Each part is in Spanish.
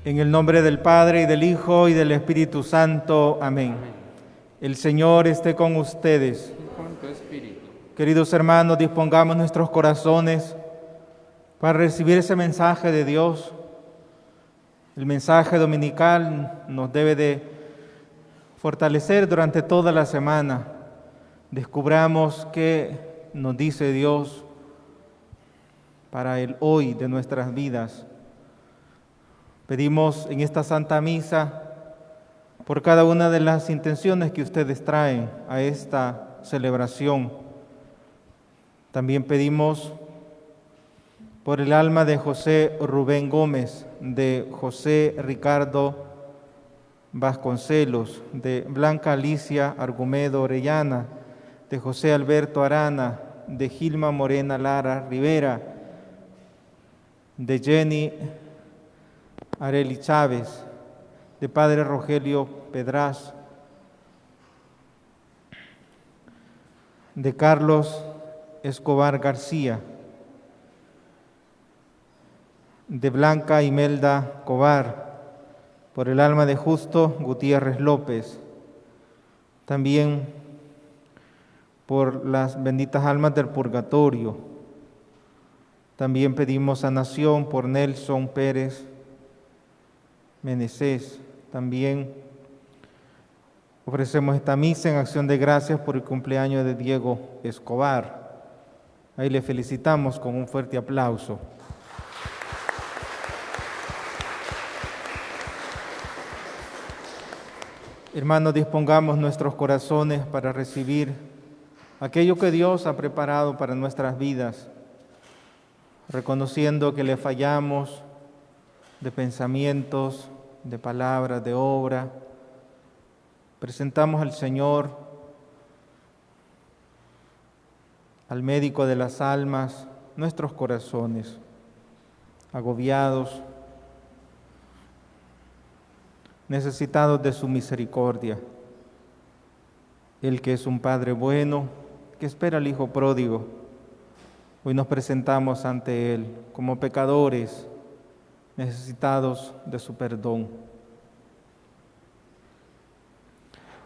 En el nombre del Padre, y del Hijo, y del Espíritu Santo. Amén. El Señor esté con ustedes. Y con tu espíritu. Queridos hermanos, dispongamos nuestros corazones para recibir ese mensaje de Dios. El mensaje dominical nos debe de fortalecer durante toda la semana. Descubramos qué nos dice Dios para el hoy de nuestras vidas. Pedimos en esta Santa Misa por cada una de las intenciones que ustedes traen a esta celebración. También pedimos por el alma de José Rubén Gómez, de José Ricardo Vasconcelos, de Blanca Alicia Argumedo Orellana, de José Alberto Arana, de Gilma Morena Lara Rivera, de Jenny Areli Chávez, de Padre Rogelio Pedraz, de Carlos Escobar García, de Blanca Imelda Cobar, por el alma de Justo Gutiérrez López, también por las benditas almas del purgatorio. También pedimos sanación por Nelson Pérez Menezes. También ofrecemos esta misa en acción de gracias por el cumpleaños de Diego Escobar. Ahí le felicitamos con un fuerte aplauso. Hermanos, dispongamos nuestros corazones para recibir aquello que Dios ha preparado para nuestras vidas, reconociendo que le fallamos de pensamientos, de palabras, de obra. Presentamos al Señor, al médico de las almas, nuestros corazones agobiados, necesitados de su misericordia. Él que es un Padre bueno, que espera al Hijo pródigo. Hoy nos presentamos ante Él como pecadores, necesitados de su perdón.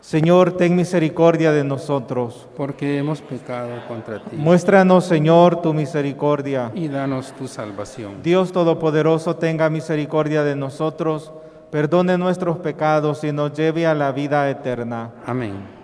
Señor, ten misericordia de nosotros. Porque hemos pecado contra ti. Muéstranos, Señor, tu misericordia. Y danos tu salvación. Dios Todopoderoso, tenga misericordia de nosotros, perdone nuestros pecados y nos lleve a la vida eterna. Amén.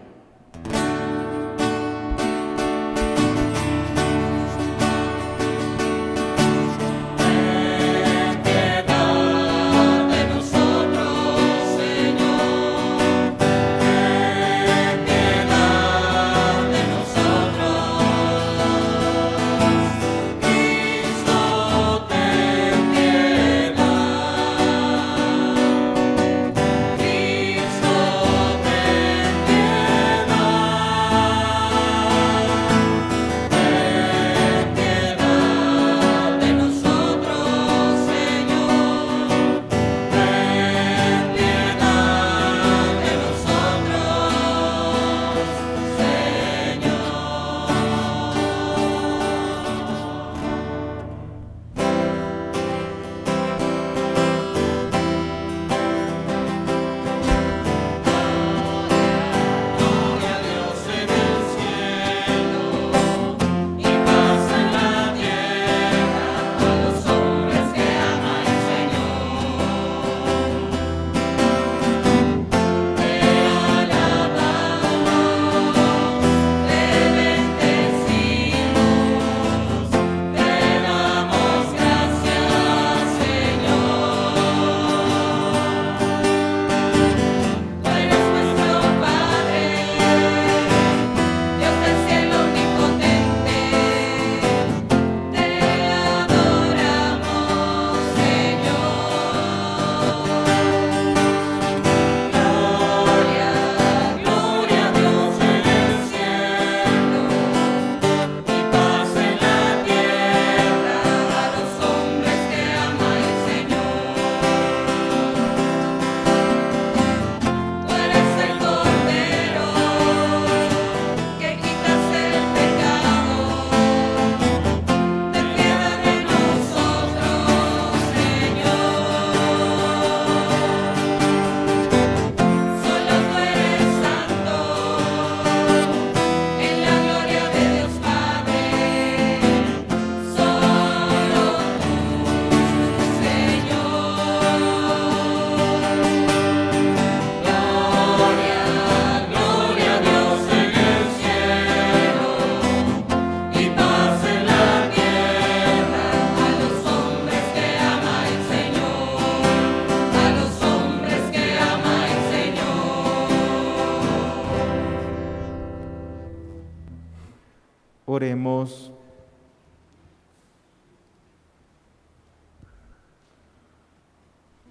Oremos.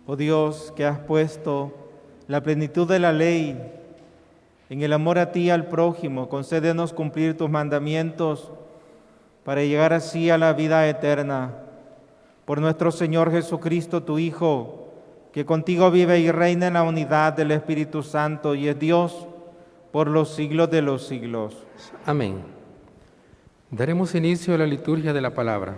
Oh Dios, que has puesto la plenitud de la ley en el amor a ti y al prójimo, concédenos cumplir tus mandamientos para llegar así a la vida eterna. Por nuestro Señor Jesucristo, tu Hijo, que contigo vive y reina en la unidad del Espíritu Santo y es Dios por los siglos de los siglos. Amén. Daremos inicio a la liturgia de la palabra.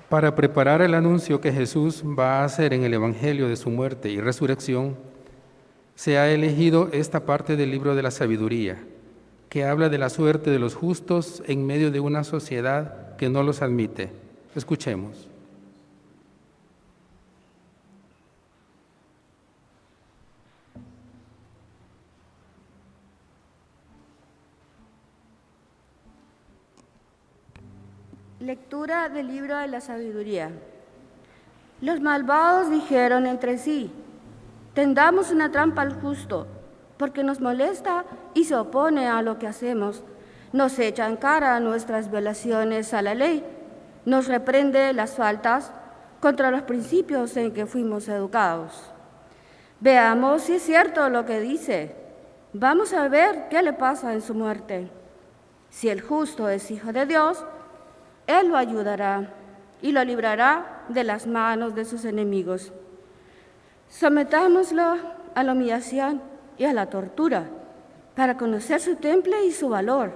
Para preparar el anuncio que Jesús va a hacer en el Evangelio de su muerte y resurrección, se ha elegido esta parte del libro de la sabiduría, que habla de la suerte de los justos en medio de una sociedad que no los admite. Escuchemos. Lectura del libro de la sabiduría. Los malvados dijeron entre sí: tendamos una trampa al justo, porque nos molesta y se opone a lo que hacemos. Nos echa en cara nuestras violaciones a la ley, nos reprende las faltas contra los principios en que fuimos educados. Veamos si es cierto lo que dice. Vamos a ver qué le pasa en su muerte. Si el justo es hijo de Dios, Él lo ayudará y lo librará de las manos de sus enemigos. Sometámoslo a la humillación y a la tortura para conocer su temple y su valor.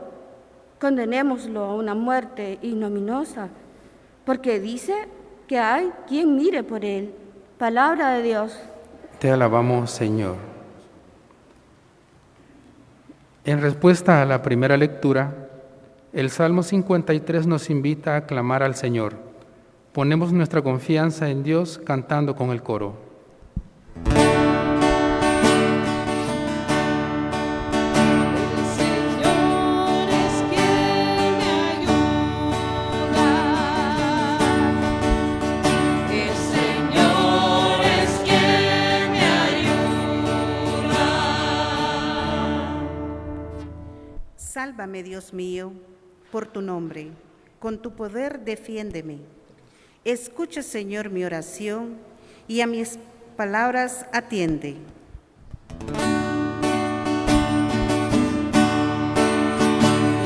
Condenémoslo a una muerte ignominiosa, porque dice que hay quien mire por él. Palabra de Dios. Te alabamos, Señor. En respuesta a la primera lectura, el Salmo 53 nos invita a clamar al Señor. Ponemos nuestra confianza en Dios cantando con el coro. Sálvame, Dios mío, por tu nombre, con tu poder defiéndeme. Escucha, Señor, mi oración y a mis palabras atiende.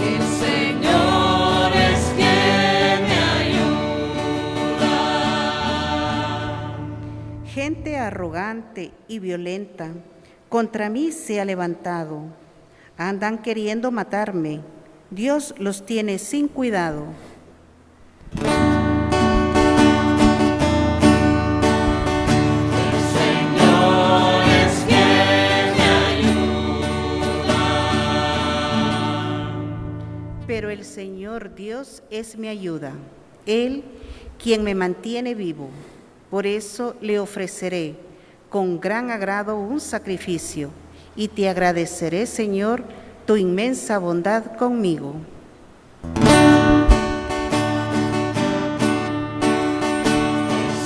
El Señor es quien me ayuda. Gente arrogante y violenta contra mí se ha levantado. Andan queriendo matarme. Dios los tiene sin cuidado. El Señor es quien me ayuda. Pero el Señor Dios es mi ayuda, Él quien me mantiene vivo. Por eso le ofreceré con gran agrado un sacrificio y te agradeceré, Señor, tu inmensa bondad conmigo. El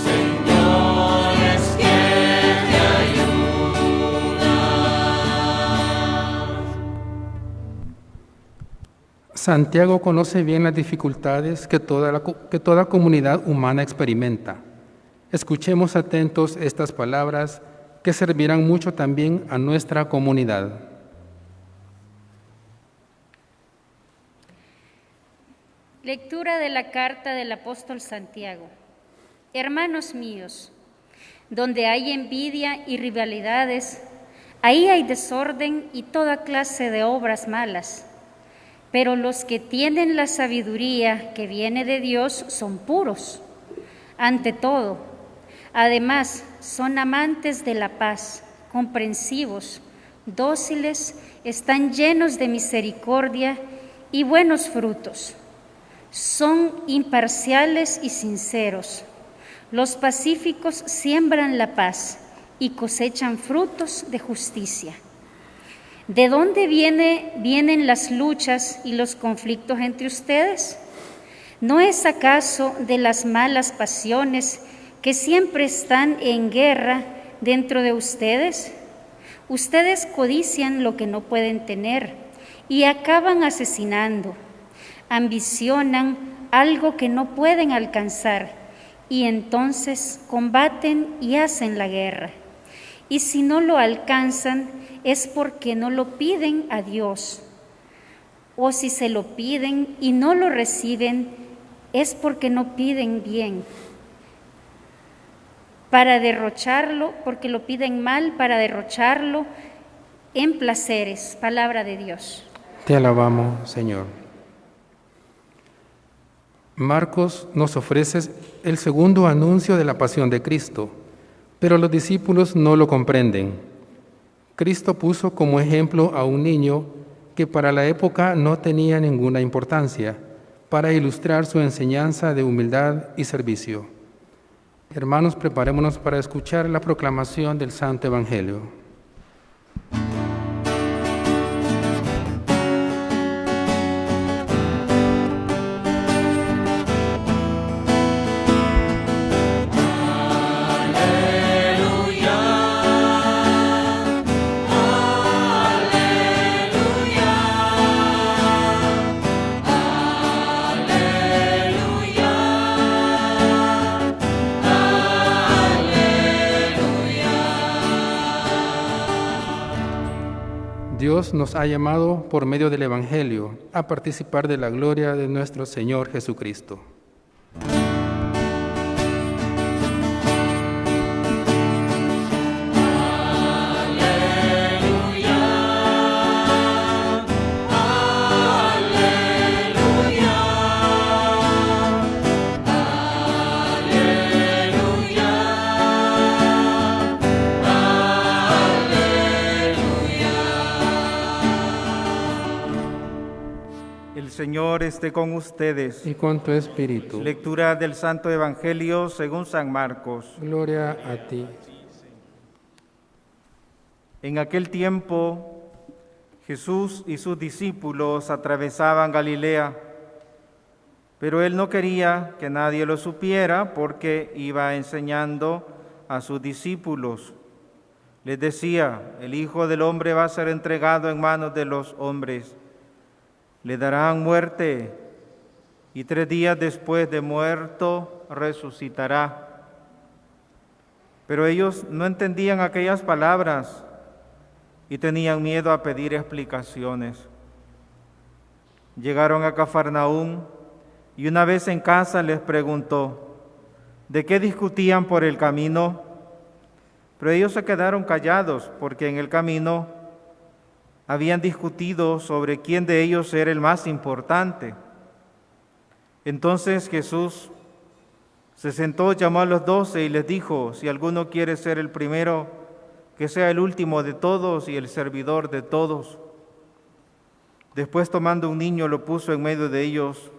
Señor es quien me ayuda. Santiago conoce bien las dificultades que toda comunidad humana experimenta. Escuchemos atentos estas palabras que servirán mucho también a nuestra comunidad. Lectura de la carta del apóstol Santiago. Hermanos míos, donde hay envidia y rivalidades, ahí hay desorden y toda clase de obras malas. Pero los que tienen la sabiduría que viene de Dios son puros. Ante todo, además, son amantes de la paz, comprensivos, dóciles, están llenos de misericordia y buenos frutos. Son imparciales y sinceros. Los pacíficos siembran la paz y cosechan frutos de justicia. ¿De dónde vienen las luchas y los conflictos entre ustedes? ¿No es acaso de las malas pasiones que siempre están en guerra dentro de ustedes? Ustedes codician lo que no pueden tener y acaban asesinando. Ambicionan algo que no pueden alcanzar y entonces combaten y hacen la guerra. Y si no lo alcanzan es porque no lo piden a Dios. O si se lo piden y no lo reciben es porque no piden bien, para derrocharlo, porque lo piden mal para derrocharlo en placeres. Palabra de Dios. Te alabamos, Señor. Marcos nos ofrece el segundo anuncio de la pasión de Cristo, pero los discípulos no lo comprenden. Cristo puso como ejemplo a un niño que para la época no tenía ninguna importancia, para ilustrar su enseñanza de humildad y servicio. Hermanos, preparémonos para escuchar la proclamación del Santo Evangelio. Dios nos ha llamado por medio del Evangelio a participar de la gloria de nuestro Señor Jesucristo. El Señor esté con ustedes. Y con tu espíritu. Lectura del Santo Evangelio según San Marcos. Gloria a ti. En aquel tiempo, Jesús y sus discípulos atravesaban Galilea, pero él no quería que nadie lo supiera porque iba enseñando a sus discípulos. Les decía: el Hijo del Hombre va a ser entregado en manos de los hombres. Le darán muerte y 3 días después de muerto resucitará. Pero ellos no entendían aquellas palabras y tenían miedo a pedir explicaciones. Llegaron a Cafarnaúm y una vez en casa les preguntó: ¿de qué discutían por el camino? Pero ellos se quedaron callados porque en el camino habían discutido sobre quién de ellos era el más importante. Entonces Jesús se sentó, llamó a los 12 y les dijo: si alguno quiere ser el primero, que sea el último de todos y el servidor de todos. Después, tomando un niño, lo puso en medio de ellos,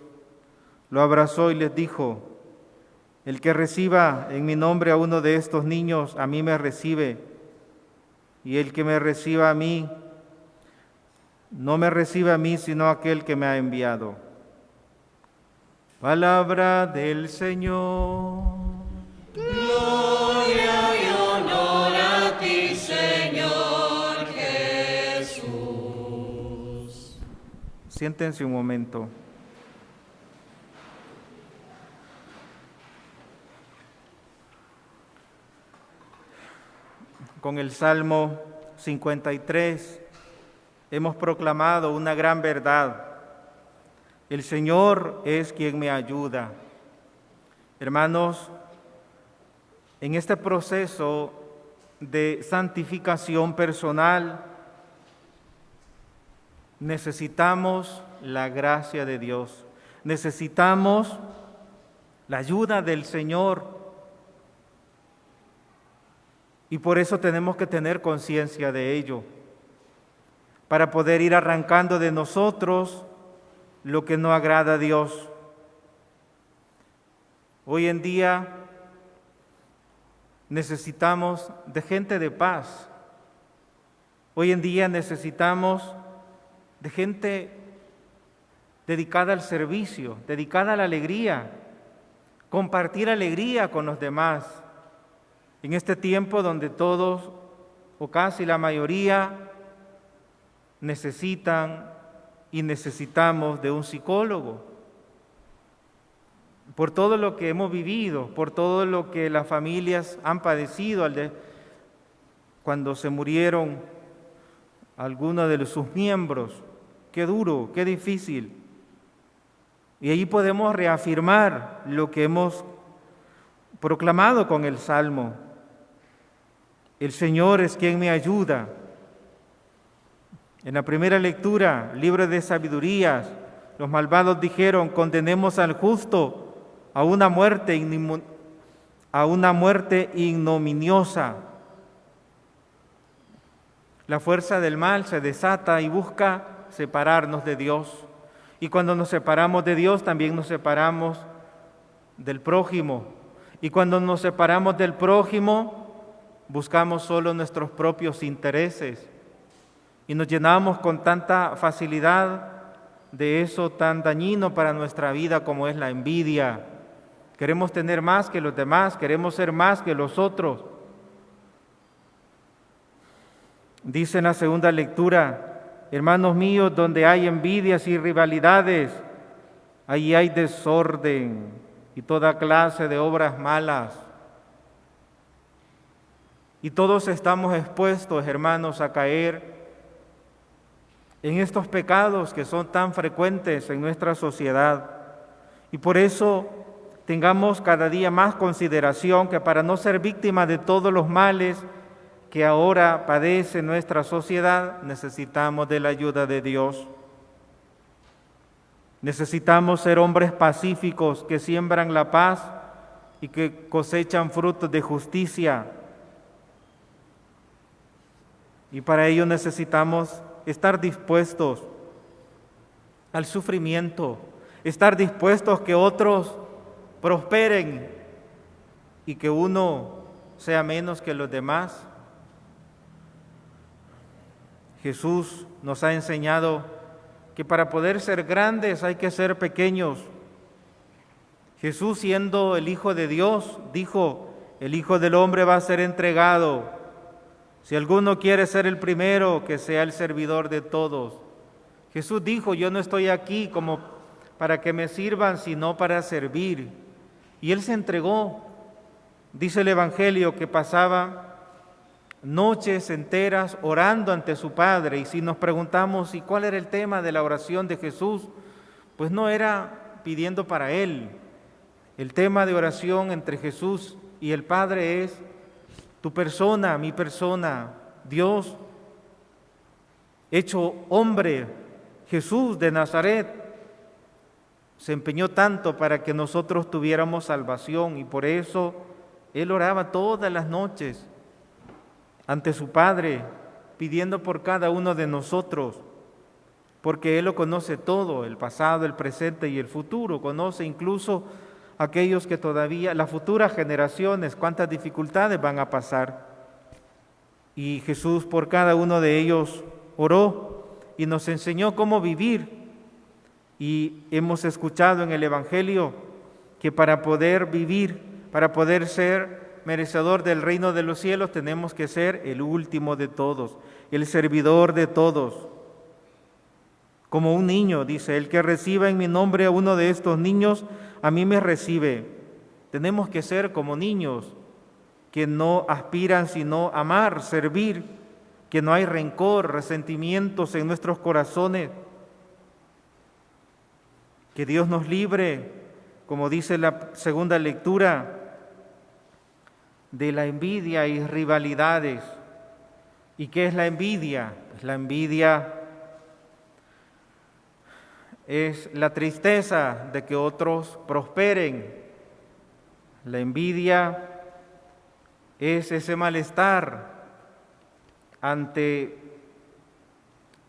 lo abrazó y les dijo: el que reciba en mi nombre a uno de estos niños, a mí me recibe, y el que me reciba a mí, no me recibe a mí, sino aquel que me ha enviado. Palabra del Señor. Gloria y honor a ti, Señor Jesús. Siéntense un momento. Con el Salmo 53 hemos proclamado una gran verdad: el Señor es quien me ayuda. Hermanos, en este proceso de santificación personal necesitamos la gracia de Dios, necesitamos la ayuda del Señor. Y por eso tenemos que tener conciencia de ello, para poder ir arrancando de nosotros lo que no agrada a Dios. Hoy en día necesitamos de gente de paz. Hoy en día necesitamos de gente dedicada al servicio, dedicada a la alegría, compartir alegría con los demás. En este tiempo donde todos, o casi la mayoría, necesitan y necesitamos de un psicólogo. Por todo lo que hemos vivido, por todo lo que las familias han padecido cuando se murieron algunos de sus miembros. Qué duro, qué difícil. Y ahí podemos reafirmar lo que hemos proclamado con el Salmo. El Señor es quien me ayuda. En la primera lectura, libro de sabidurías, los malvados dijeron: condenemos al justo a una muerte ignominiosa. La fuerza del mal se desata y busca separarnos de Dios. Y cuando nos separamos de Dios, también nos separamos del prójimo. Y cuando nos separamos del prójimo, buscamos solo nuestros propios intereses. Y nos llenamos con tanta facilidad de eso tan dañino para nuestra vida como es la envidia. Queremos tener más que los demás, queremos ser más que los otros. Dice en la segunda lectura: hermanos míos, donde hay envidias y rivalidades, allí hay desorden y toda clase de obras malas. Y todos estamos expuestos, hermanos, a caer en estos pecados que son tan frecuentes en nuestra sociedad. Y por eso tengamos cada día más consideración que para no ser víctimas de todos los males que ahora padece nuestra sociedad, necesitamos de la ayuda de Dios. Necesitamos ser hombres pacíficos que siembran la paz y que cosechan frutos de justicia. Y para ello necesitamos estar dispuestos al sufrimiento, estar dispuestos que otros prosperen y que uno sea menos que los demás. Jesús nos ha enseñado que para poder ser grandes hay que ser pequeños. Jesús, siendo el Hijo de Dios, dijo: el Hijo del Hombre va a ser entregado. Si alguno quiere ser el primero, que sea el servidor de todos. Jesús dijo: yo no estoy aquí como para que me sirvan, sino para servir. Y Él se entregó. Dice el Evangelio que pasaba noches enteras orando ante su Padre. Y si nos preguntamos, ¿y cuál era el tema de la oración de Jesús? Pues no era pidiendo para Él. El tema de oración entre Jesús y el Padre es tu persona, mi persona, Dios hecho hombre, Jesús de Nazaret, se empeñó tanto para que nosotros tuviéramos salvación, y por eso Él oraba todas las noches ante su Padre, pidiendo por cada uno de nosotros, porque Él lo conoce todo, el pasado, el presente y el futuro. Conoce incluso aquellos que todavía, las futuras generaciones, cuántas dificultades van a pasar. Y Jesús por cada uno de ellos oró y nos enseñó cómo vivir. Y hemos escuchado en el Evangelio que para poder vivir, para poder ser merecedor del reino de los cielos, tenemos que ser el último de todos, el servidor de todos. Como un niño, dice: el que reciba en mi nombre a uno de estos niños, a mí me recibe. Tenemos que ser como niños, que no aspiran sino amar, servir, que no hay rencor, resentimientos en nuestros corazones. Que Dios nos libre, como dice la segunda lectura, de la envidia y rivalidades. ¿Y qué es la envidia? Pues la envidia es la tristeza de que otros prosperen. La envidia es ese malestar ante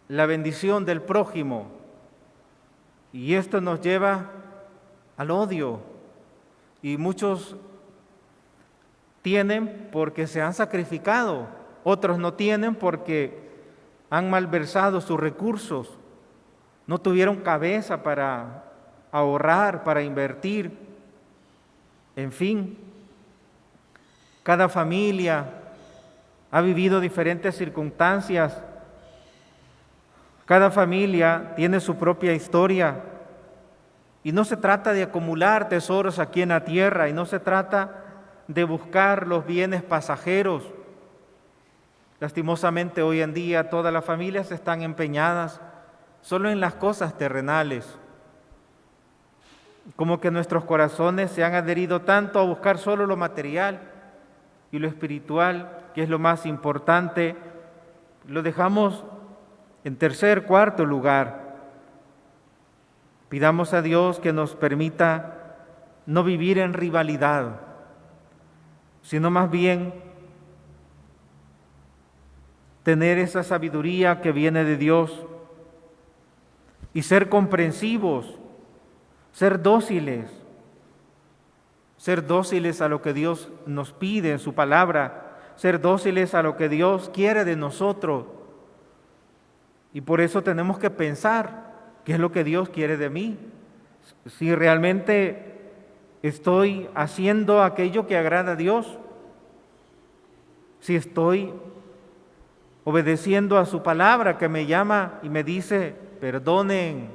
la bendición del prójimo. Y esto nos lleva al odio. Y muchos tienen porque se han sacrificado, otros no tienen porque han malversado sus recursos, no tuvieron cabeza para ahorrar, para invertir. En fin, cada familia ha vivido diferentes circunstancias. Cada familia tiene su propia historia y no se trata de acumular tesoros aquí en la tierra y no se trata de buscar los bienes pasajeros. Lastimosamente hoy en día todas las familias están empeñadas solo en las cosas terrenales. Como que nuestros corazones se han adherido tanto a buscar solo lo material y lo espiritual, que es lo más importante, lo dejamos en tercer, cuarto lugar. Pidamos a Dios que nos permita no vivir en rivalidad, sino más bien tener esa sabiduría que viene de Dios y ser comprensivos, ser dóciles a lo que Dios nos pide en su palabra, ser dóciles a lo que Dios quiere de nosotros. Y por eso tenemos que pensar qué es lo que Dios quiere de mí. Si realmente estoy haciendo aquello que agrada a Dios, si estoy obedeciendo a su palabra que me llama y me dice, perdonen,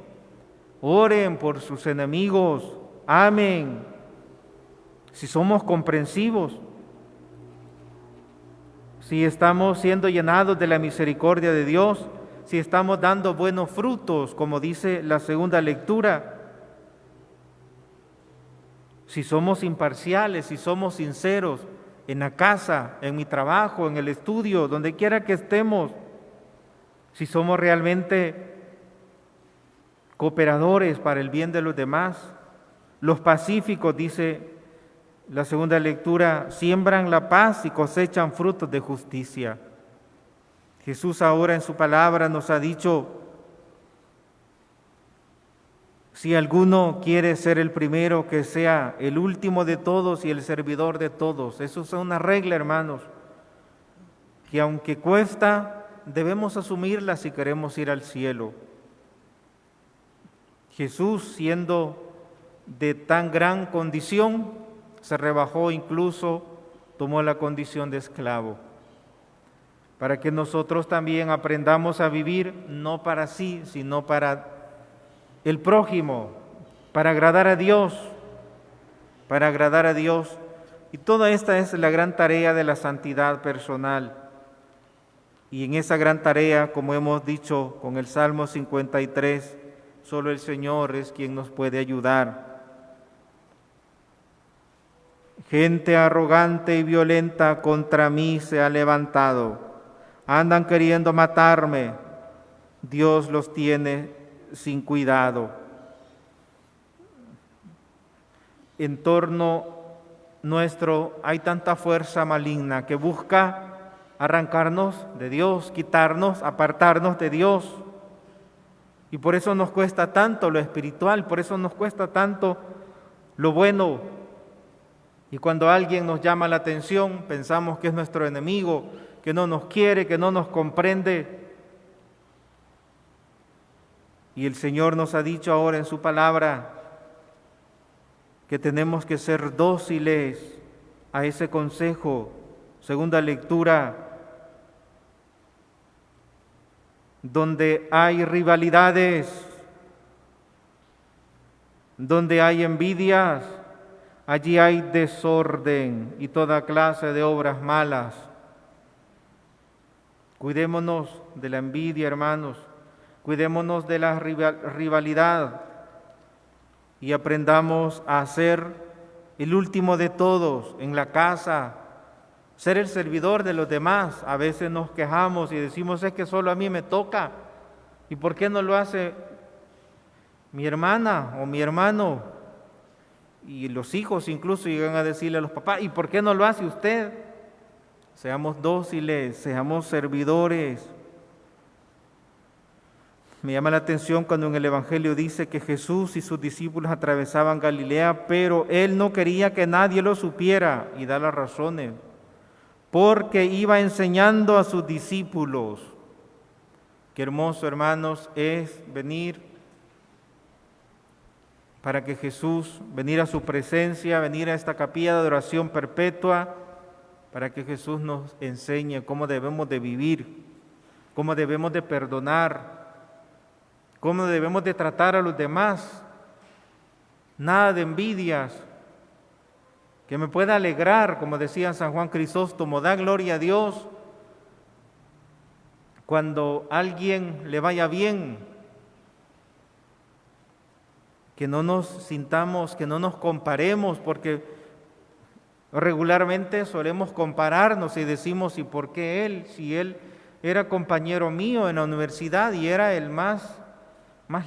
oren por sus enemigos, amen. Si somos comprensivos, si estamos siendo llenados de la misericordia de Dios, si estamos dando buenos frutos, como dice la segunda lectura, si somos imparciales, si somos sinceros en la casa, en mi trabajo, en el estudio, donde quiera que estemos, si somos realmente cooperadores para el bien de los demás, los pacíficos, dice la segunda lectura, siembran la paz y cosechan frutos de justicia. Jesús ahora en su palabra nos ha dicho, si alguno quiere ser el primero, que sea el último de todos y el servidor de todos. Eso es una regla, hermanos, que aunque cuesta, debemos asumirla si queremos ir al cielo. Jesús, siendo de tan gran condición, se rebajó incluso, tomó la condición de esclavo, para que nosotros también aprendamos a vivir no para sí, sino para el prójimo, para agradar a Dios, Y toda esta es la gran tarea de la santidad personal. Y en esa gran tarea, como hemos dicho con el Salmo 53, solo el Señor es quien nos puede ayudar. Gente arrogante y violenta contra mí se ha levantado. Andan queriendo matarme. Dios los tiene sin cuidado. En torno nuestro hay tanta fuerza maligna que busca arrancarnos de Dios, quitarnos, apartarnos de Dios. Y por eso nos cuesta tanto lo espiritual, por eso nos cuesta tanto lo bueno. Y cuando alguien nos llama la atención, pensamos que es nuestro enemigo, que no nos quiere, que no nos comprende. Y el Señor nos ha dicho ahora en su palabra que tenemos que ser dóciles a ese consejo. Segunda lectura, donde hay rivalidades, donde hay envidias, allí hay desorden y toda clase de obras malas. Cuidémonos de la envidia, hermanos, cuidémonos de la rivalidad y aprendamos a ser el último de todos en la casa, ser el servidor de los demás. A veces nos quejamos y decimos, es que solo a mí me toca. ¿Y por qué no lo hace mi hermana o mi hermano? Y los hijos incluso llegan a decirle a los papás, ¿y por qué no lo hace usted? Seamos dóciles, seamos servidores. Me llama la atención cuando en el Evangelio dice que Jesús y sus discípulos atravesaban Galilea, pero Él no quería que nadie lo supiera, y da las razones, porque iba enseñando a sus discípulos. Qué hermoso, hermanos, es venir para que Jesús, venir a su presencia, venir a esta capilla de adoración perpetua, para que Jesús nos enseñe cómo debemos de vivir, cómo debemos de perdonar, cómo debemos de tratar a los demás. Nada de envidias, que me pueda alegrar, como decía San Juan Crisóstomo, da gloria a Dios cuando a alguien le vaya bien, que no nos sintamos, que no nos comparemos, porque regularmente solemos compararnos y decimos, ¿y por qué él? Si él era compañero mío en la universidad y era el más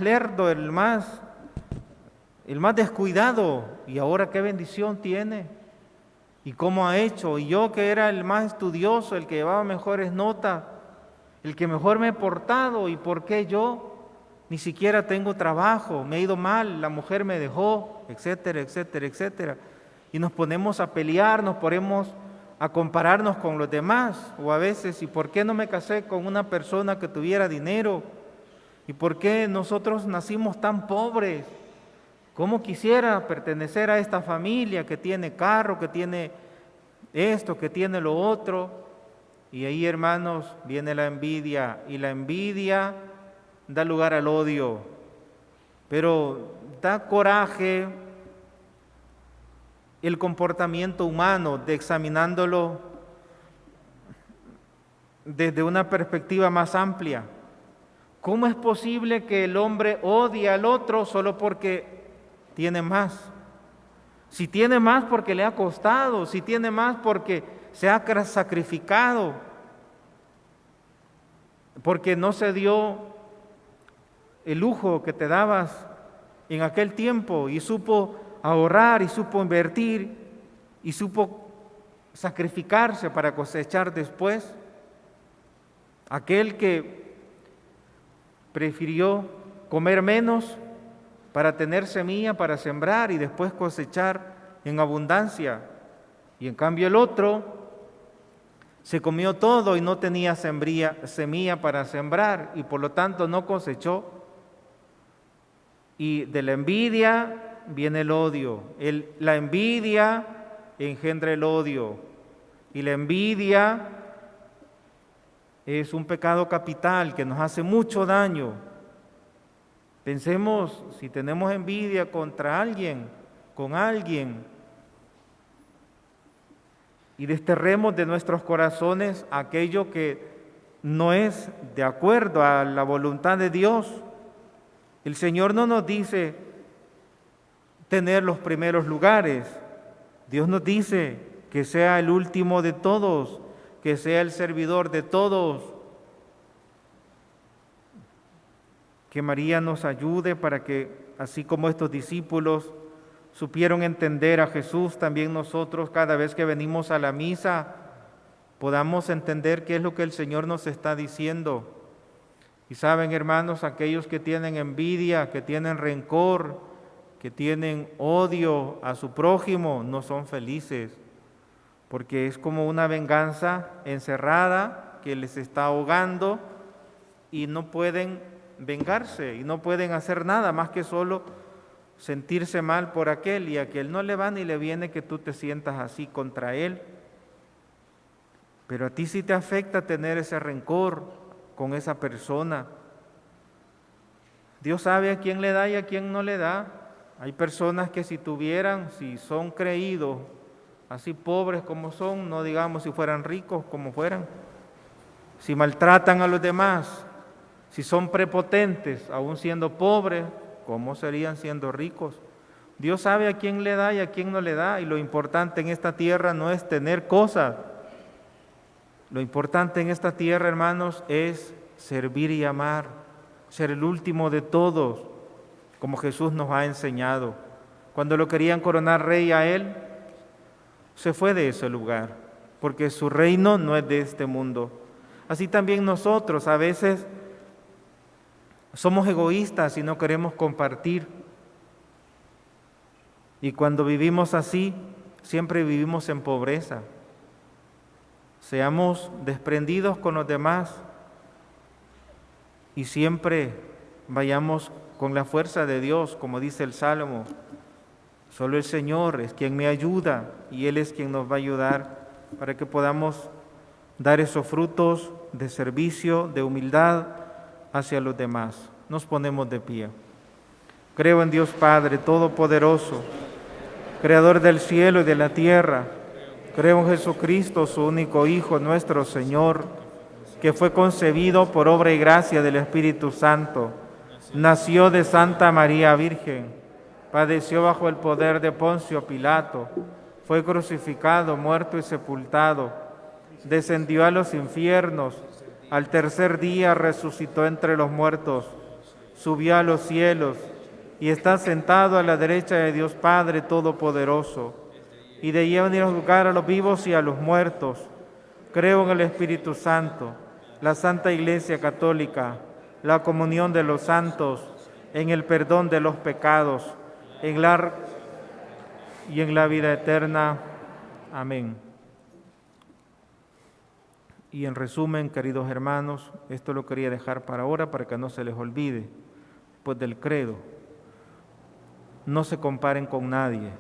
lerdo, el más descuidado, y ahora qué bendición tiene, y cómo ha hecho, y yo que era el más estudioso, el que llevaba mejores notas, el que mejor me he portado, y por qué yo ni siquiera tengo trabajo, me ha ido mal, la mujer me dejó, etcétera, etcétera, etcétera. Y nos ponemos a pelear, nos ponemos a compararnos con los demás, o a veces, ¿y por qué no me casé con una persona que tuviera dinero? ¿Y por qué nosotros nacimos tan pobres? ¿Cómo quisiera pertenecer a esta familia que tiene carro, que tiene esto, que tiene lo otro? Y ahí, hermanos, viene la envidia, y la envidia da lugar al odio, pero da coraje el comportamiento humano, de examinándolo desde una perspectiva más amplia. ¿Cómo es posible que el hombre odie al otro solo porque tiene más? Si tiene más porque le ha costado, si tiene más porque se ha sacrificado, porque no se dio el lujo que te dabas en aquel tiempo y supo ahorrar y supo invertir y supo sacrificarse para cosechar después. Aquel que prefirió comer menos para tener semilla, para sembrar y después cosechar en abundancia. Y en cambio el otro se comió todo y no tenía semilla para sembrar y por lo tanto no cosechó. Y de la envidia viene el odio. La envidia engendra el odio. Y la envidia es un pecado capital que nos hace mucho daño. Pensemos, si tenemos envidia contra alguien, con alguien, y desterremos de nuestros corazones aquello que no es de acuerdo a la voluntad de Dios. El Señor no nos dice tener los primeros lugares. Dios nos dice que sea el último de todos, que sea el servidor de todos. Que María nos ayude para que, así como estos discípulos supieron entender a Jesús, también nosotros cada vez que venimos a la misa podamos entender qué es lo que el Señor nos está diciendo. Y saben, hermanos, aquellos que tienen envidia, que tienen rencor, que tienen odio a su prójimo, no son felices, porque es como una venganza encerrada que les está ahogando y no pueden vengarse y no pueden hacer nada más que solo sentirse mal por aquel, y a aquel no le va ni le viene que tú te sientas así contra él. Pero a ti sí te afecta tener ese rencor con esa persona. Dios sabe a quién le da y a quién no le da. Hay personas que si son creídos, así pobres como son, no digamos si fueran ricos como fueran, si maltratan a los demás, si son prepotentes, aún siendo pobres, ¿cómo serían siendo ricos? Dios sabe a quién le da y a quién no le da, y lo importante en esta tierra no es tener cosas. Lo importante en esta tierra, hermanos, es servir y amar, ser el último de todos, como Jesús nos ha enseñado. Cuando lo querían coronar rey a él, se fue de ese lugar, porque su reino no es de este mundo. Así también nosotros a veces somos egoístas y no queremos compartir. Y cuando vivimos así, siempre vivimos en pobreza. Seamos desprendidos con los demás y siempre vayamos con la fuerza de Dios, como dice el Salmo. Solo el Señor es quien me ayuda y Él es quien nos va a ayudar para que podamos dar esos frutos de servicio, de humildad hacia los demás. Nos ponemos de pie. Creo en Dios Padre Todopoderoso, Creador del cielo y de la tierra. Creo en Jesucristo, su único Hijo, nuestro Señor, que fue concebido por obra y gracia del Espíritu Santo. Nació de Santa María Virgen, padeció bajo el poder de Poncio Pilato, fue crucificado, muerto y sepultado, descendió a los infiernos, al tercer día resucitó entre los muertos, subió a los cielos y está sentado a la derecha de Dios Padre Todopoderoso, y de allí va a venir a juzgar a los vivos y a los muertos. Creo en el Espíritu Santo, la Santa Iglesia Católica, la comunión de los santos, en el perdón de los pecados, en la vida eterna. Amén. Y en resumen, queridos hermanos, esto lo quería dejar para ahora para que no se les olvide, pues del credo. No se comparen con nadie.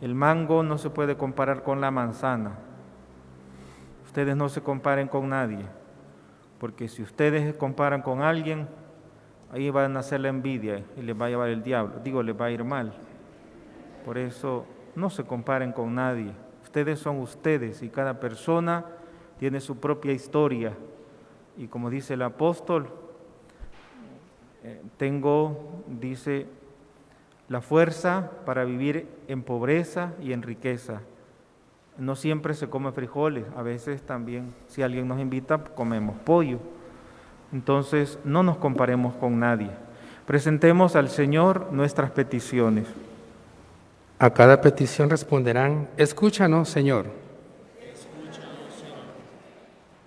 El mango no se puede comparar con la manzana. Ustedes no se comparen con nadie, porque si ustedes comparan con alguien, ahí van a hacer la envidia y les va a llevar el diablo, les va a ir mal. Por eso no se comparen con nadie. Ustedes son ustedes y cada persona tiene su propia historia. Y como dice el apóstol, dice, la fuerza para vivir en pobreza y en riqueza. No siempre se come frijoles, a veces también, si alguien nos invita, comemos pollo. Entonces, no nos comparemos con nadie. Presentemos al Señor nuestras peticiones. A cada petición responderán: escúchanos, Señor.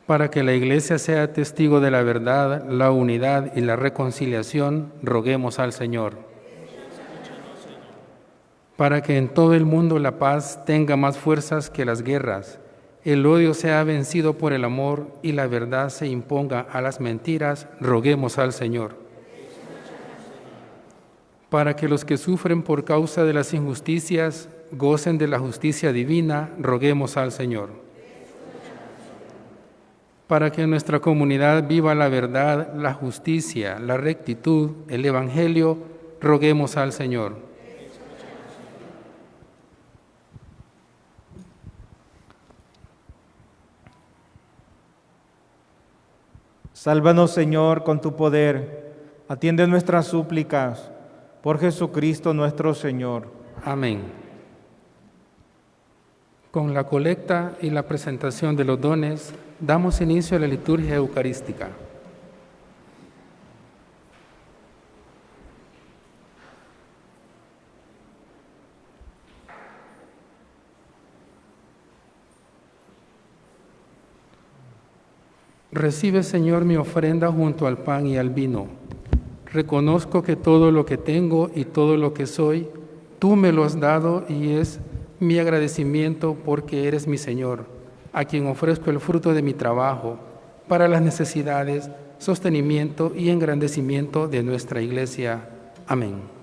Para que la Iglesia sea testigo de la verdad, la unidad y la reconciliación, roguemos al Señor. Para que en todo el mundo la paz tenga más fuerzas que las guerras, el odio sea vencido por el amor y la verdad se imponga a las mentiras, roguemos al Señor. Para que los que sufren por causa de las injusticias gocen de la justicia divina, roguemos al Señor. Para que en nuestra comunidad viva la verdad, la justicia, la rectitud, el Evangelio, roguemos al Señor. Sálvanos, Señor, con tu poder. Atiende nuestras súplicas. Por Jesucristo nuestro Señor. Amén. Con la colecta y la presentación de los dones, damos inicio a la liturgia eucarística. Recibe, Señor, mi ofrenda junto al pan y al vino. Reconozco que todo lo que tengo y todo lo que soy, tú me lo has dado y es mi agradecimiento porque eres mi Señor, a quien ofrezco el fruto de mi trabajo para las necesidades, sostenimiento y engrandecimiento de nuestra Iglesia. Amén.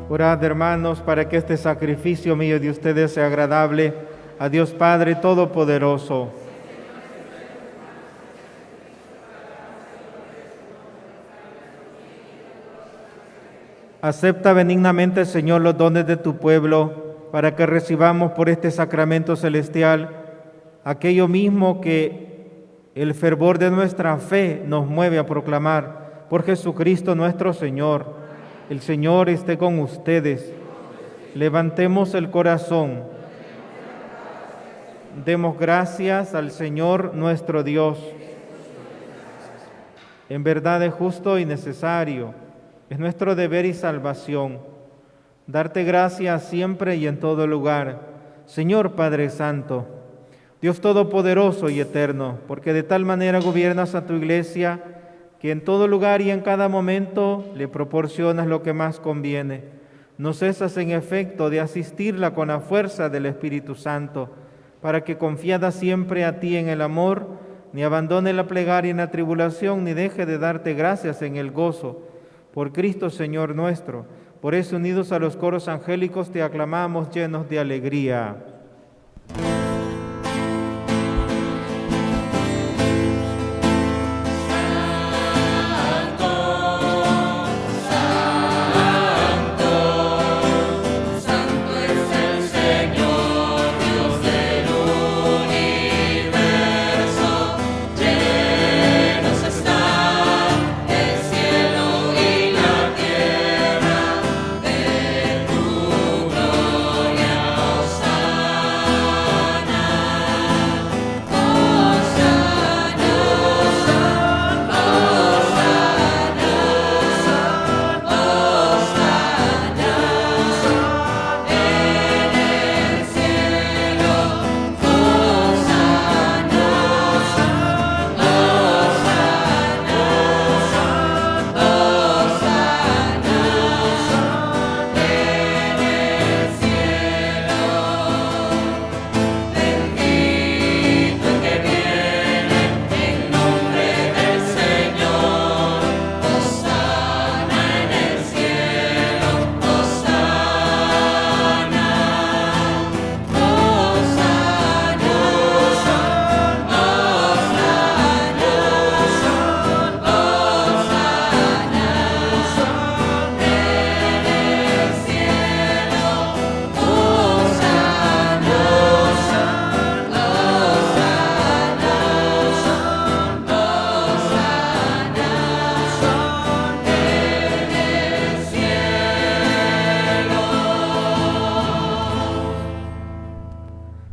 Orad, hermanos, para que este sacrificio mío de ustedes sea agradable a Dios Padre Todopoderoso. Acepta benignamente, Señor, los dones de tu pueblo, para que recibamos por este sacramento celestial aquello mismo que el fervor de nuestra fe nos mueve a proclamar. Por Jesucristo nuestro Señor. El Señor esté con ustedes. Levantemos el corazón. Demos gracias al Señor nuestro Dios. En verdad es justo y necesario, es nuestro deber y salvación, darte gracias siempre y en todo lugar, Señor Padre Santo, Dios Todopoderoso y Eterno, porque de tal manera gobiernas a tu Iglesia, que en todo lugar y en cada momento le proporcionas lo que más conviene. No cesas en efecto de asistirla con la fuerza del Espíritu Santo, para que confiada siempre a ti en el amor, ni abandone la plegaria en la tribulación, ni deje de darte gracias en el gozo. Por Cristo Señor nuestro. Por eso, unidos a los coros angélicos, te aclamamos llenos de alegría.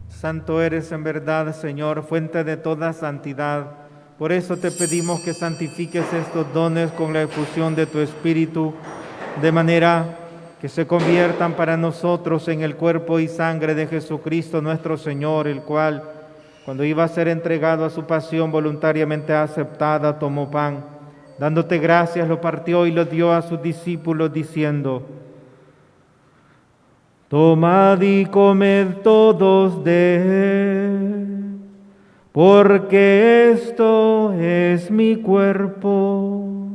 Santo eres en verdad, Señor, fuente de toda santidad. Por eso te pedimos que santifiques estos dones con la efusión de tu Espíritu, de manera que se conviertan para nosotros en el cuerpo y sangre de Jesucristo nuestro Señor, el cual, cuando iba a ser entregado a su pasión voluntariamente aceptada, tomó pan. Dándote gracias, lo partió y lo dio a sus discípulos, diciendo: Tomad y comed todos de él, porque esto es mi cuerpo,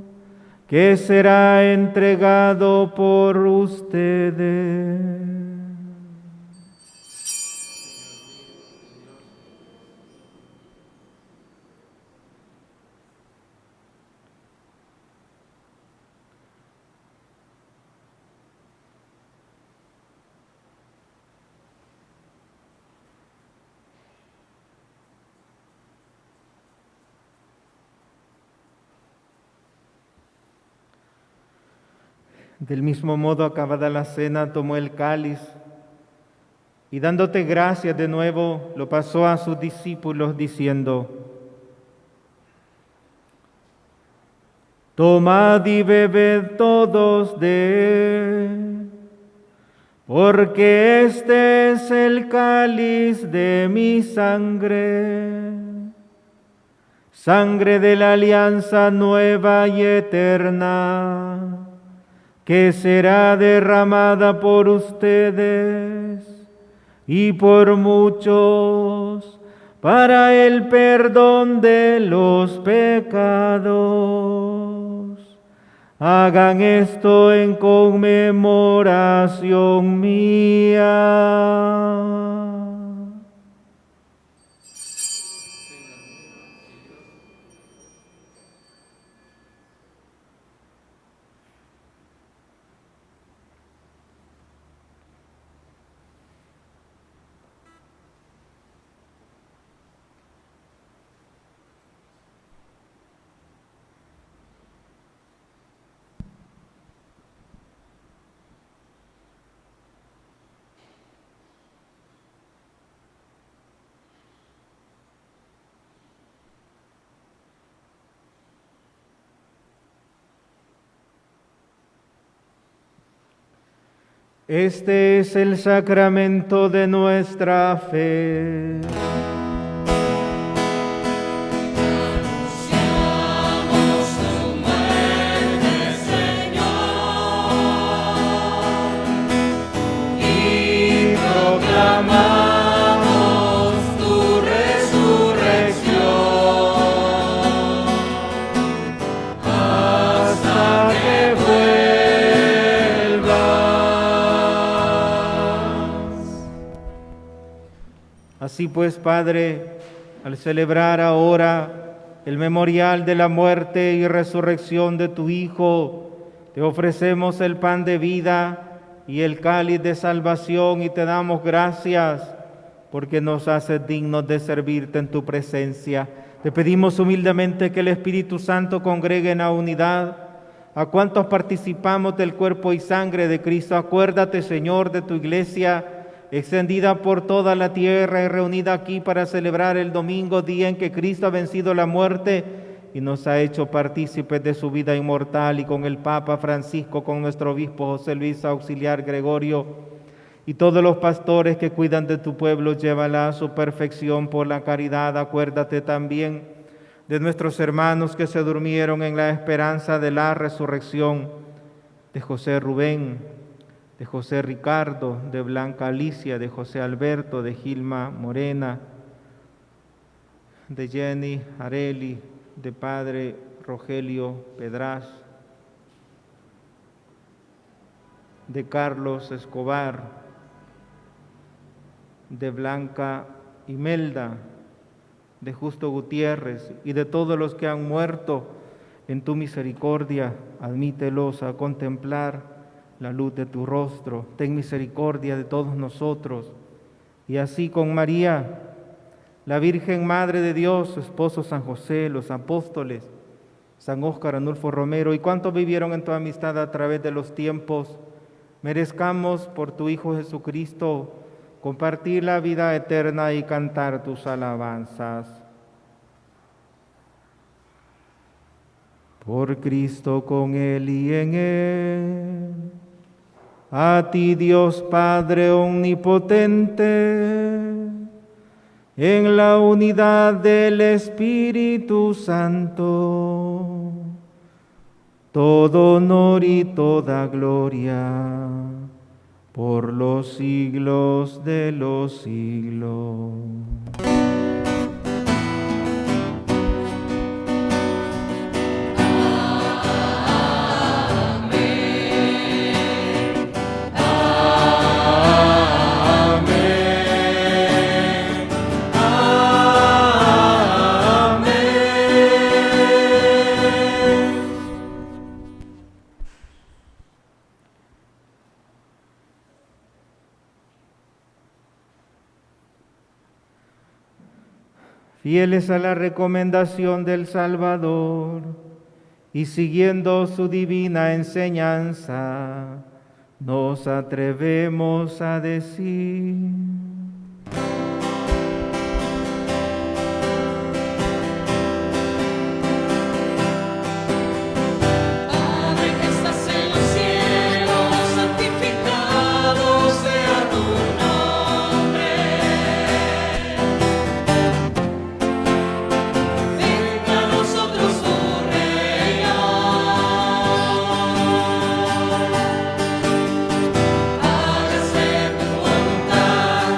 que será entregado por ustedes. Del mismo modo, acabada la cena, tomó el cáliz y dándote gracias de nuevo, lo pasó a sus discípulos diciendo: Tomad y bebed todos de él, porque este es el cáliz de mi sangre, sangre de la alianza nueva y eterna, que será derramada por ustedes y por muchos para el perdón de los pecados. Hagan esto en conmemoración mía. Este es el sacramento de nuestra fe. Proclamamos tu resurrección hasta que vuelvas. Así pues, Padre, al celebrar ahora el memorial de la muerte y resurrección de tu Hijo, te ofrecemos el pan de vida y el cáliz de salvación, y te damos gracias porque nos haces dignos de servirte en tu presencia. Te pedimos humildemente que el Espíritu Santo congregue en la unidad a cuantos participamos del cuerpo y sangre de Cristo. Acuérdate, Señor, de tu iglesia extendida por toda la tierra y reunida aquí para celebrar el domingo, día en que Cristo ha vencido la muerte y nos ha hecho partícipes de su vida inmortal, y con el Papa Francisco, con nuestro obispo José Luis Auxiliar Gregorio y todos los pastores que cuidan de tu pueblo, llévala a su perfección por la caridad. Acuérdate también de nuestros hermanos que se durmieron en la esperanza de la resurrección, de José Rubén, de José Ricardo, de Blanca Alicia, de José Alberto, de Gilma Morena, de Jenny Areli, de Padre Rogelio Pedraz, de Carlos Escobar, de Blanca Imelda, de Justo Gutiérrez y de todos los que han muerto en tu misericordia. Admítelos a contemplar la luz de tu rostro. Ten misericordia de todos nosotros. Y así con María, la Virgen Madre de Dios, su esposo San José, los apóstoles, San Óscar Arnulfo Romero y cuantos vivieron en tu amistad a través de los tiempos, merezcamos por tu Hijo Jesucristo compartir la vida eterna y cantar tus alabanzas. Por Cristo, con Él y en Él, a ti Dios Padre omnipotente, en la unidad del Espíritu Santo, todo honor y toda gloria por los siglos de los siglos. Fieles a la recomendación del Salvador y siguiendo su divina enseñanza, nos atrevemos a decir: Padre que estás en los cielos, santificado sea tu nombre. Venga a nosotros tu reino. Hágase tu voluntad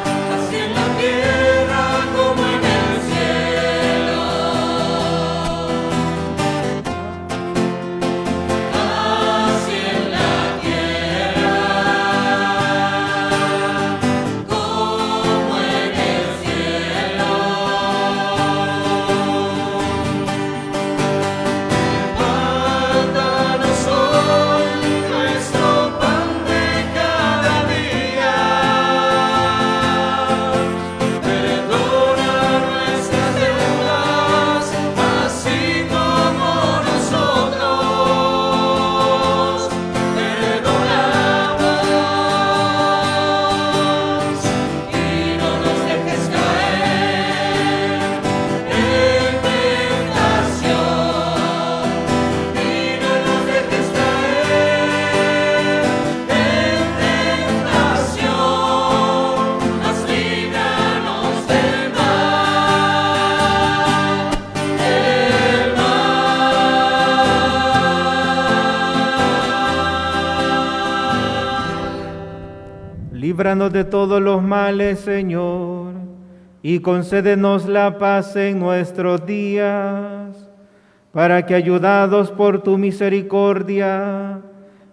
líbranos de todos los males, Señor, y concédenos la paz en nuestros días, para que, ayudados por tu misericordia,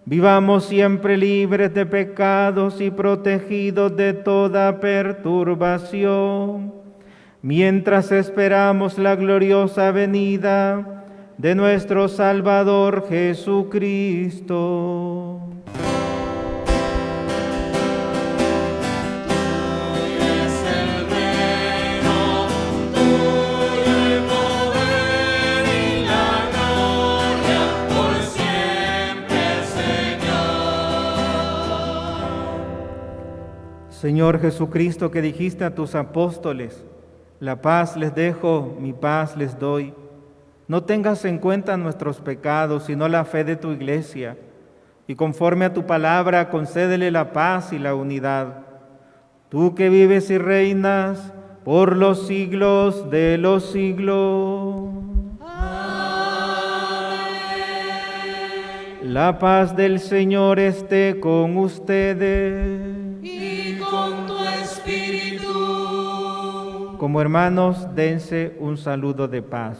vivamos siempre libres de pecados y protegidos de toda perturbación, mientras esperamos la gloriosa venida de nuestro Salvador Jesucristo. Señor Jesucristo, que dijiste a tus apóstoles, la paz les dejo, mi paz les doy. No tengas en cuenta nuestros pecados, sino la fe de tu iglesia, y conforme a tu palabra, concédele la paz y la unidad. Tú que vives y reinas por los siglos de los siglos. Amén. La paz del Señor esté con ustedes. Como hermanos, dense un saludo de paz.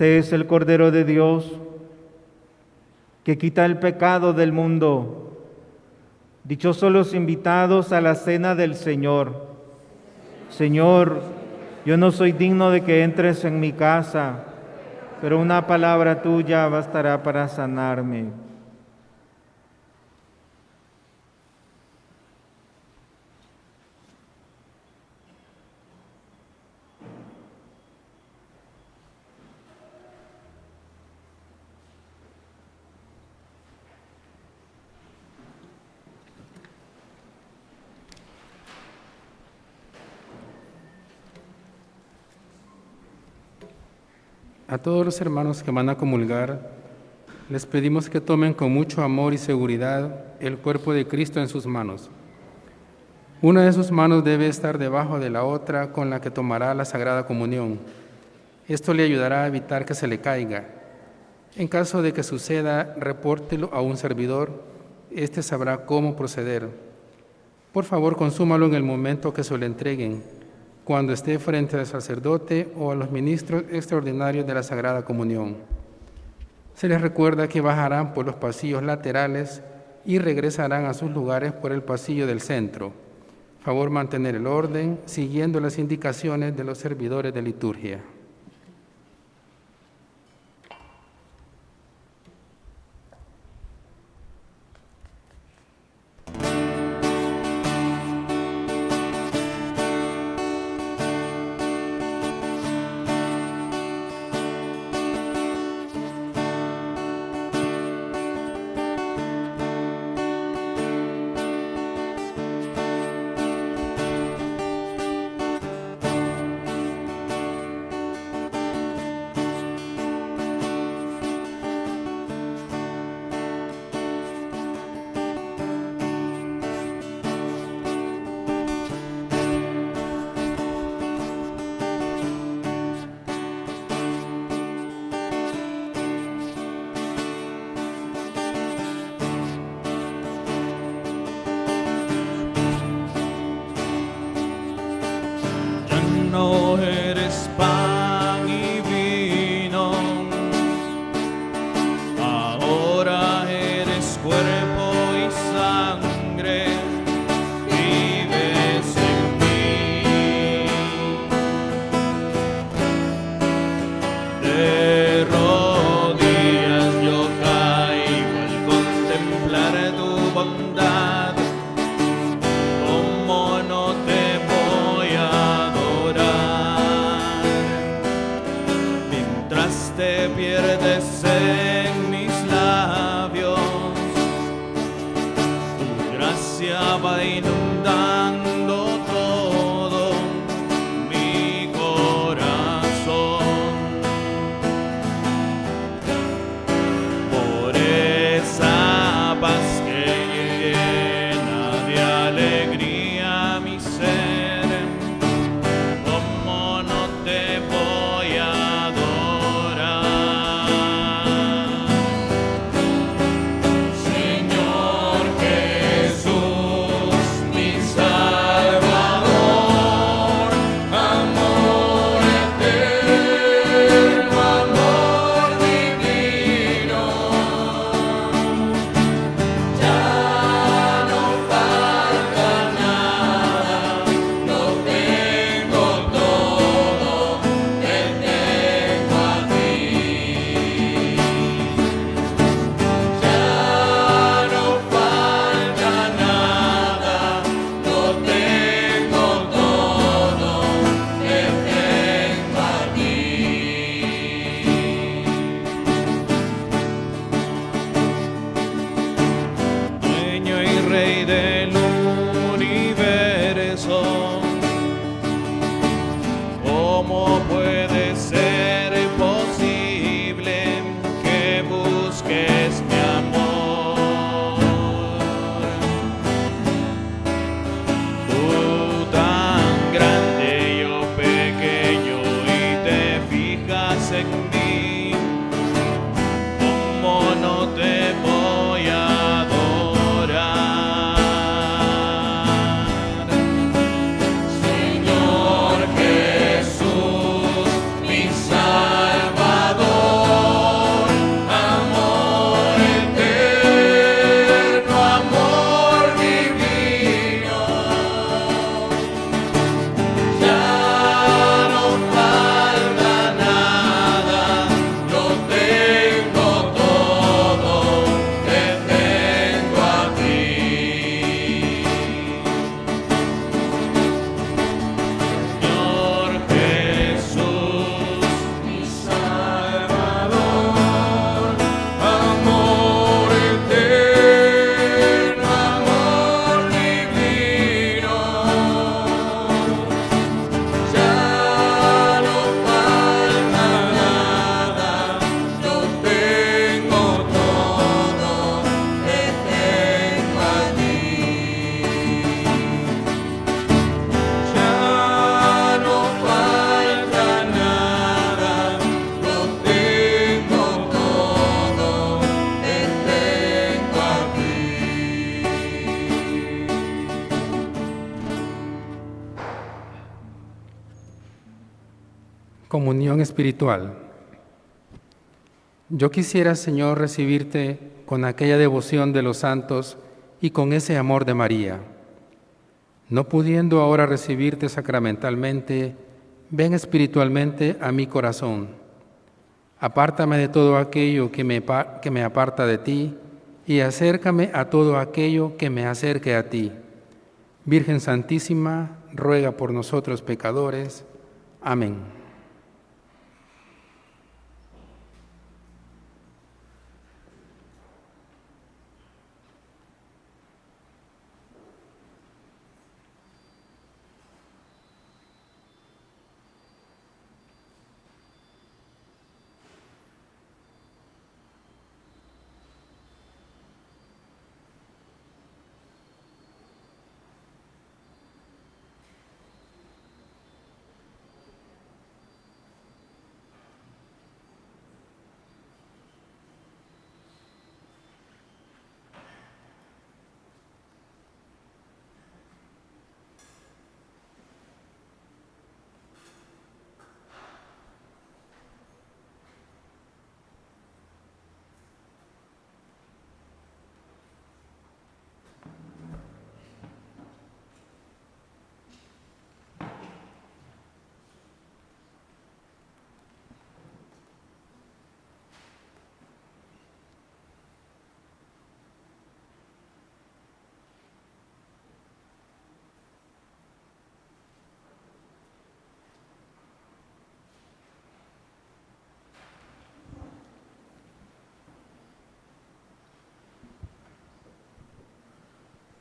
Este es el Cordero de Dios que quita el pecado del mundo. Dichosos los invitados a la cena del Señor. Señor, yo no soy digno de que entres en mi casa, pero una palabra tuya bastará para sanarme. A todos los hermanos que van a comulgar, les pedimos que tomen con mucho amor y seguridad el cuerpo de Cristo en sus manos. Una de sus manos debe estar debajo de la otra con la que tomará la Sagrada Comunión. Esto le ayudará a evitar que se le caiga. En caso de que suceda, repórtelo a un servidor, éste sabrá cómo proceder. Por favor, consúmalo en el momento que se lo entreguen, cuando esté frente al sacerdote o a los ministros extraordinarios de la Sagrada Comunión. Se les recuerda que bajarán por los pasillos laterales y regresarán a sus lugares por el pasillo del centro. Favor mantener el orden, siguiendo las indicaciones de los servidores de liturgia. gracia va inundando todo mi corazón. Por esa paz que llena de alegría mi ser, ¿cómo no te voy a adorar? Señor Jesús, mi Salvador, amor eterno, amor divino, ya no falta nada, lo tengo todo, te tengo a ti. Ya no falta nada, lo tengo todo, te tengo a ti. Dueño y Rey del universo, ¿cómo puede ser posible que busques mi amor? Tú tan grande, yo pequeño, y te fijas en mí, ¿cómo no te voy a adorar? Señor Jesús, mi Salvador, amor eterno, amor divino, ya no falta nada, lo tengo todo, te tengo a ti. Señor Jesús, mi Salvador, amor eterno, amor divino, ya no falta nada, lo tengo todo, te tengo a ti. Ya no falta nada, lo tengo todo, te tengo a ti. Comunión espiritual. Yo quisiera, Señor, recibirte con aquella devoción de los santos y con ese amor de María. No pudiendo ahora recibirte sacramentalmente, ven espiritualmente a mi corazón. Apártame de todo aquello que me aparta de ti y acércame a todo aquello que me acerque a ti. Virgen Santísima, ruega por nosotros pecadores. Amén.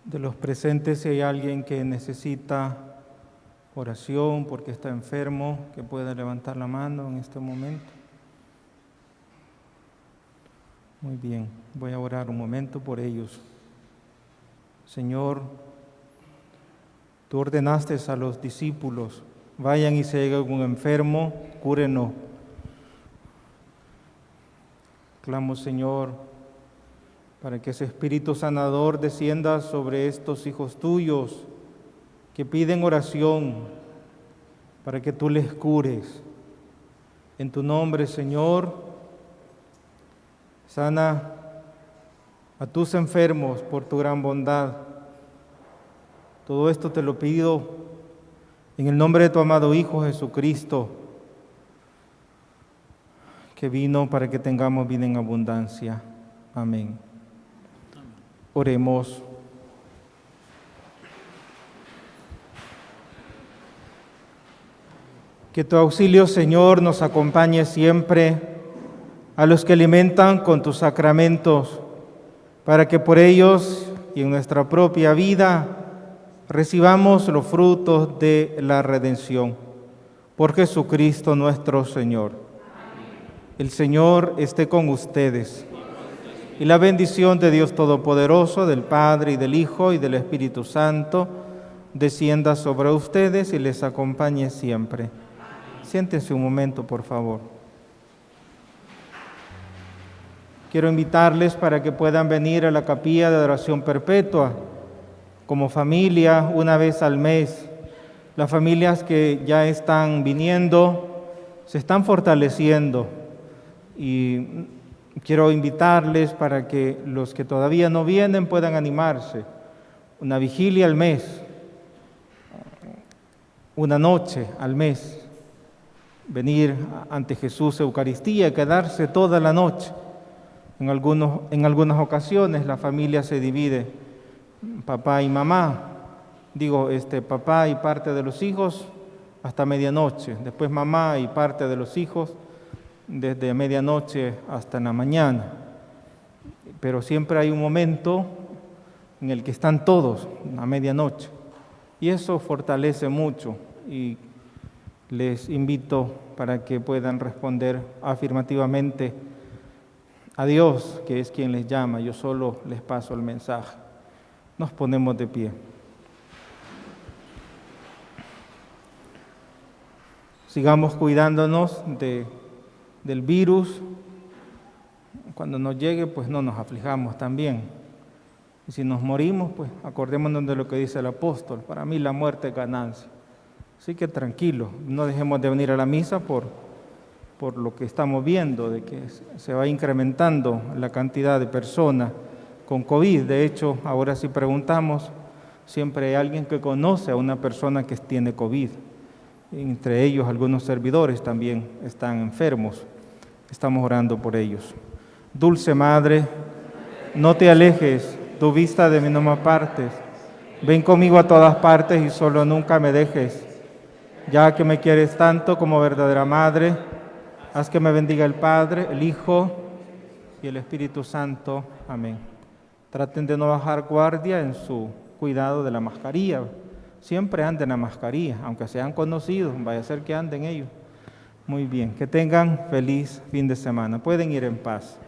De los presentes, si hay alguien que necesita oración porque está enfermo, que pueda levantar la mano en este momento. Muy bien, voy a orar un momento por ellos. Señor, tú ordenaste a los discípulos, vayan y si hay algún enfermo, cúrenos. Clamo, Señor, para que ese Espíritu sanador descienda sobre estos hijos tuyos que piden oración, para que tú les cures. En tu nombre, Señor, sana a tus enfermos por tu gran bondad. Todo esto te lo pido en el nombre de tu amado Hijo Jesucristo, que vino para que tengamos vida en abundancia. Amén. Oremos. Que tu auxilio, Señor, nos acompañe siempre a los que alimentan con tus sacramentos, para que por ellos y en nuestra propia vida recibamos los frutos de la redención. Por Jesucristo nuestro Señor. El Señor esté con ustedes. Y la bendición de Dios Todopoderoso, del Padre y del Hijo y del Espíritu Santo, descienda sobre ustedes y les acompañe siempre. Siéntense un momento, por favor. Quiero invitarles para que puedan venir a la capilla de adoración perpetua como familia una vez al mes. Las familias que ya están viniendo se están fortaleciendo y quiero invitarles para que los que todavía no vienen puedan animarse. Una vigilia al mes, una noche al mes, venir ante Jesús Eucaristía, quedarse toda la noche. En algunas ocasiones la familia se divide, papá y mamá, papá y parte de los hijos hasta medianoche, después mamá y parte de los hijos desde medianoche hasta la mañana. Pero siempre hay un momento en el que están todos a medianoche y eso fortalece mucho y les invito para que puedan responder afirmativamente a Dios, que es quien les llama. Yo solo les paso el mensaje. Nos ponemos de pie. Sigamos cuidándonos del virus. Cuando nos llegue, pues no nos aflijamos también. Y si nos morimos, pues acordémonos de lo que dice el apóstol. Para mí la muerte es ganancia. Así que tranquilo, no dejemos de venir a la misa por lo que estamos viendo, de que se va incrementando la cantidad de personas con COVID. De hecho, ahora si preguntamos, siempre hay alguien que conoce a una persona que tiene COVID. Entre ellos, algunos servidores también están enfermos. Estamos orando por ellos. Dulce Madre, no te alejes, tu vista de mí no me apartes. Ven conmigo a todas partes y solo nunca me dejes. Ya que me quieres tanto como verdadera Madre, haz que me bendiga el Padre, el Hijo y el Espíritu Santo. Amén. Traten de no bajar guardia en su cuidado de la mascarilla. Siempre anden la mascarilla, aunque sean conocidos, vaya a ser que anden ellos. Muy bien, que tengan feliz fin de semana. Pueden ir en paz.